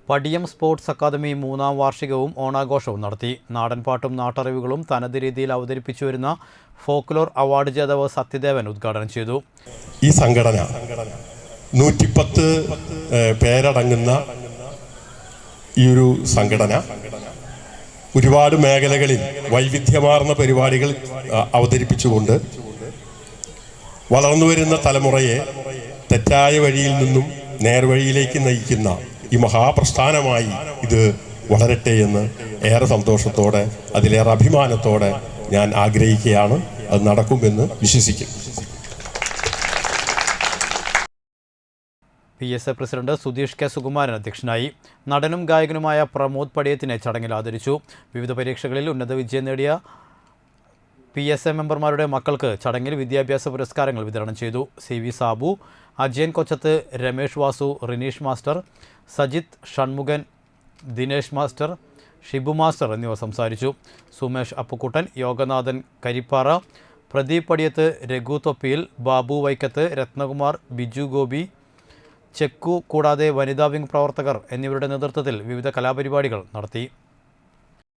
Padiyam sports academy 3ാം വാർഷികവും ഓണാഘോഷവും നടത്തി. നാടൻപാട്ടും നാട്ടറിവുകളും തനത് രീതിയിൽ അവതരിപ്പിച്ചു വരുന്ന ഫോക്ലോർ അവാർഡ് ജേതാവ് സത്യദേവൻ ഉദ്ഘാടനം ചെയ്തു. ഈ സംഘടന 110 പേരടങ്ങുന്ന ഈ ഒരു സംഘടന ഒരുപാട് മേഖലകളിൽ വൈവിധ്യമാർന്ന പരിപാടികൾ അവതരിപ്പിച്ചുകൊണ്ട് വളർന്നുവരുന്ന തലമുറയെ തെറ്റായ വഴിയിൽ നിന്നും നേർവഴിയിലേക്ക് നയിക്കുന്ന ഈ മഹാപ്രസ്ഥാനമായി ഇത് വളരട്ടെ എന്ന് ഏറെ സന്തോഷത്തോടെ, അതിലേറെ അഭിമാനത്തോടെ ഞാൻ ആഗ്രഹിക്കുകയാണ്. അത് നടക്കുമെന്ന് വിശ്വസിക്കും. PSA president Sudheesh K Sukumaran അധ്യക്ഷനായി. നടനും ഗായകനുമായ പ്രമോദ് പടിയത്തിനെ ചടങ്ങിൽ ആദരിച്ചു. വിവിധ പരീക്ഷകളിൽ ഉന്നത വിജയം നേടിയ PSA മെമ്പർമാരുടെ മക്കൾക്ക് ചടങ്ങിൽ വിദ്യാഭ്യാസ പുരസ്കാരങ്ങൾ വിതരണം ചെയ്തു. CV Sabu, Ajayan Kochath, Ramesh Vasu, Rineesh master, Sajith, Shanmughan, Dinesh master, Shibu master എന്നിവർ സംസാരിച്ചു. സുമേഷ് അപ്പുക്കുട്ടൻ, യോഗനാഥൻ കരിപ്പാറ, പ്രദീപ് പടിയത്ത്, രഘു തൊപ്പിയിൽ, ബാബു വൈക്കത്ത്, രത്നകുമാർ, ബിജു ഗോപി, ചെക്കു കൂടാതെ വനിതാ വിംഗ് പ്രവർത്തകർ എന്നിവരുടെ നേതൃത്വത്തിൽ വിവിധ കലാപരിപാടികൾ നടത്തി.